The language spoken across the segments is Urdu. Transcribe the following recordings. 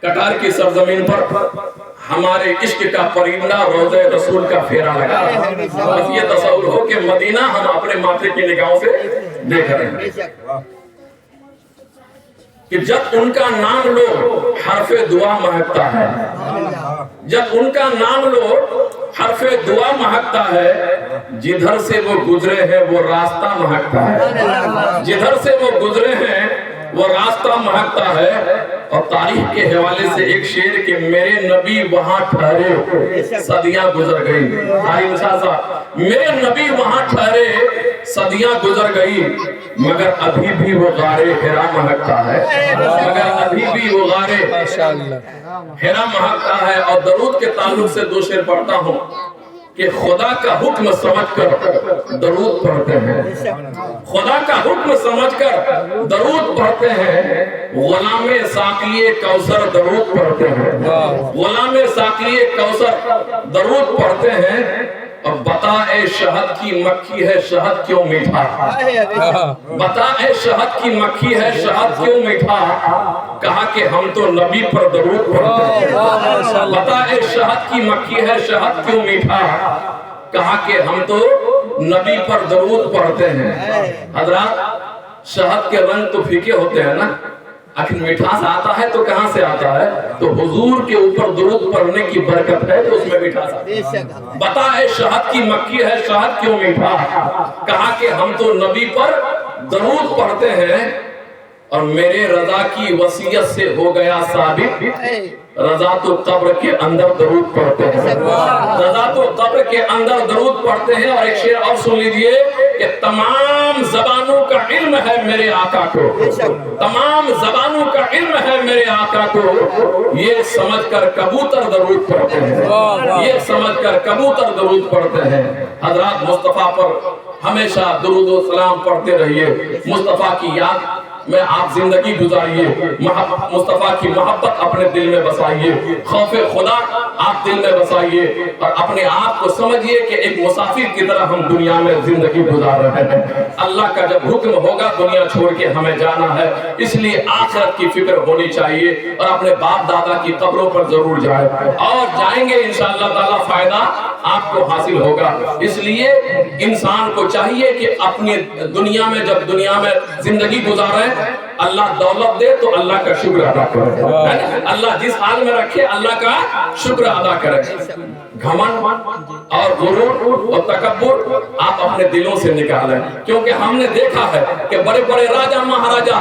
کٹار کی سرزمین پر ہمارے عشق کا پرندہ روضہ رسول کا پھیرا لگا، بس یہ تصور ہو کہ مدینہ ہم اپنے ماتھے کی نگاہوں سے دیکھ رہے ہیں کہ جب ان کا نام لو حرف دعا مہکتا ہے، جب ان کا نام لو حرف دعا مہکتا ہے، جدھر سے وہ گزرے ہیں وہ راستہ مہکتا ہے، جدھر سے وہ گزرے ہیں وہ راستہ مہکتا ہے۔ اور تاریخ کے حوالے سے ایک شعر کہ میرے نبی وہاں ٹھہرے صدیاں گزر گئی، میرے نبی وہاں ٹھہرے صدیاں گزر گئی، مگر ابھی بھی وہ غار حرا مہکتا ہے، مگر ابھی بھی وہ غار حرا مہکتا ہے۔ اور درود کے تعلق سے دو شعر پڑھتا ہوں کہ خدا کا حکم سمجھ کر درود پڑھتے ہیں، خدا کا حکم سمجھ کر درود پڑھتے ہیں، غلام ساقی کوثر درود پڑھتے ہیں، غلام ساقی کوثر درود پڑھتے ہیں۔ اور بتا اے شہد کی مکھی ہے شہد کیوں میٹھا، بتا اے شہد کی مکھی ہے شہد کیوں میٹھا، کہا کہ ہم تو نبی پر درود پڑھتے ہیں۔ بتا اے شہد کی مکھی ہے شہد کیوں میٹھا، کہا کہ ہم تو نبی پر درود پڑھتے ہیں۔ حضرات شہد کے رنگ تو پھیکے ہوتے ہیں نا، آخر مٹھاس آتا ہے تو کہاں سے آتا ہے؟ تو حضور کے اوپر درود پڑھنے کی برکت ہے تو اس میں مٹھاس آتا ہے۔ بتا اے شہد کی مکھی ہے شہد کیوں میٹھا، کہا کہ ہم تو نبی پر درود پڑھتے ہیں۔ اور میرے رضا کی وصیت سے ہو گیا ثابت، رضا تو قبر کے اندر درود پڑھتے ہیں، رضا تو قبر کے اندر درود پڑھتے ہیں۔ اور ایک شعر اور سن لیجئے کہ تمام زبانوں کا علم ہے میرے آقا کو، تمام زبانوں کا علم ہے میرے آقا کو، یہ سمجھ کر کبوتر درود پڑھتے ہیں، یہ سمجھ کر کبوتر درود پڑھتے ہیں۔ حضرات مصطفیٰ پر ہمیشہ درود و سلام پڑھتے رہیے، مصطفیٰ کی یاد میں آپ زندگی گزاریے، مصطفیٰ کی محبت اپنے دل میں بسائیے، خوف خدا آپ دل میں بسائیے، اور اپنے آپ کو سمجھیے کہ ایک مسافر کی طرح ہم دنیا میں زندگی گزار رہے ہیں۔ اللہ کا جب حکم ہوگا دنیا چھوڑ کے ہمیں جانا ہے، اس لیے آخرت کی فکر ہونی چاہیے، اور اپنے باپ دادا کی قبروں پر ضرور جائیں، اور جائیں گے انشاءاللہ تعالی فائدہ آپ کو حاصل ہوگا۔ اس لیے انسان کو چاہیے کہ اپنی دنیا میں جب دنیا میں زندگی گزارے، اللہ دولت دے تو اللہ کا شکر ادا کرے، اللہ جس حال میں رکھے اللہ کا شکر ادا کرے۔ گھمنڈ اور غرور اور تکبر آپ اپنے دلوں سے نکالیں، کیونکہ ہم نے دیکھا ہے کہ بڑے بڑے راجہ مہاراجہ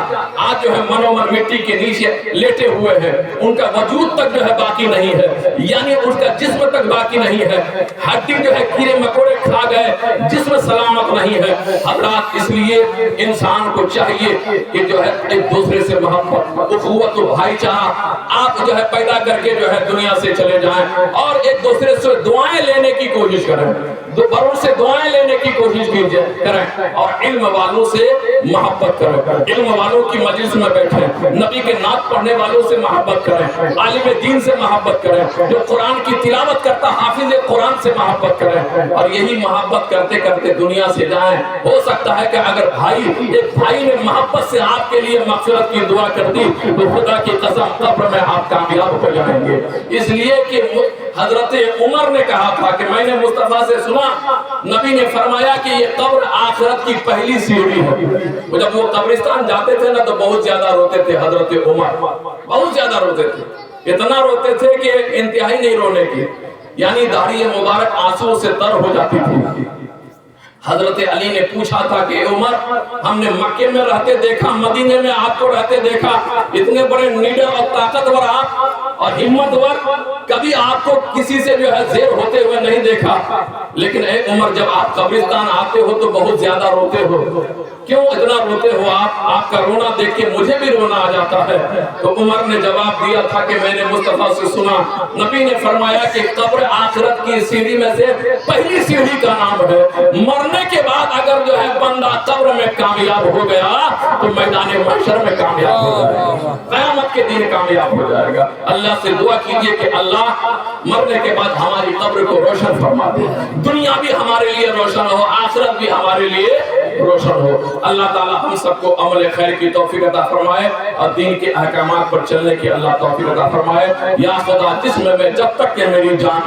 آج جو ہے منومن مٹی کے نیچے لیٹے ہوئے ہیں، ان کا وجود تک جو ہے باقی نہیں ہے، یعنی اس کا جسم تک باقی نہیں ہے، ہڈی جو ہے کیڑے مکوڑے کھا گئے، جسم سلامت نہیں ہے۔ حضرات اس لیے انسان کو چاہیے کہ جو ہے ایک دوسرے سے محبت، اخوت و بھائی چارہ آپ جو ہے پیدا کر کے جو ہے دنیا سے چلے جائیں، اور ایک دوسرے سے دعائیں لینے کی کوشش کریں، بڑوں سے دعائیں لینے کی کوشش کریں، اور علم والوں سے محبت کریں، علم والوں کی مجلس میں بیٹھیں، نبی کے نعت پڑھنے والوں سے محبت کریں، عالم دین سے محبت کریں، جو قرآن کی تلاوت کرتا حافظ قرآن سے محبت کریں، اور یہی محبت کرتے کرتے دنیا سے جائیں۔ ہو سکتا ہے کہ اگر ایک بھائی نے محبت سے آپ کے لیے مغفرت کی دعا کر دی تو خدا کی قسم قبر میں آپ کامیاب ہو جائیں گے۔ اس لیے کہ حضرت عمر نے کہا تھا کہ میں نے مصطفیٰ سے سنا، نبی نے فرمایا کہ یہ قبر آخرت کی پہلی سیڑھی ہے۔ جب وہ قبرستان جاتے تھے نا تو بہت زیادہ روتے تھے حضرت عمر، بہت زیادہ روتے تھے، اتنا روتے تھے کہ انتہائی نہیں رونے کی، یعنی داڑھی مبارک آنسو سے تر ہو جاتی تھی۔ حضرت علی نے پوچھا تھا کہ عمر ہم نے مکے میں رہتے دیکھا، مدینے میں آپ کو رہتے دیکھا، اتنے بڑے لیڈر اور طاقتور آپ اور ہمتور، کبھی آپ کو کسی سے جو ہے زیر ہوتے ہوئے نہیں دیکھا، لیکن اے عمر جب آپ قبرستان آتے ہو تو بہت زیادہ روتے ہو، کیوں اتنا روتے ہو آپ کا رونا دیکھ کے مجھے بھی رونا آ جاتا ہے۔ تو عمر نے جواب دیا تھا کہ میں نے مصطفیٰ سے سنا، نبی نے فرمایا کہ قبر آخرت کی سیڑھی میں سے پہلی سیڑھی کا نام ہے، مرنے کے بعد اگر جو ہے بندہ قبر میں کامیاب ہو گیا تو میدان محشر میں کامیاب ہو جائے گا، قیامت کے دن کامیاب ہو جائے گا۔ اللہ سے دعا کیجئے کہ اللہ مرنے کے بعد ہماری قبر کو روشن فرما دے، دنیا بھی ہمارے لیے روشن ہو، آخرت بھی ہمارے لیے روشن ہو۔ اللہ تعالی ہم سب کو عمل خیر کی توفیق عطا فرمائے اور دین کے احکامات پر چلنے کی اللہ توفیق عطا فرمائے۔ یا خدا جسم میں جب تک کہ میری جان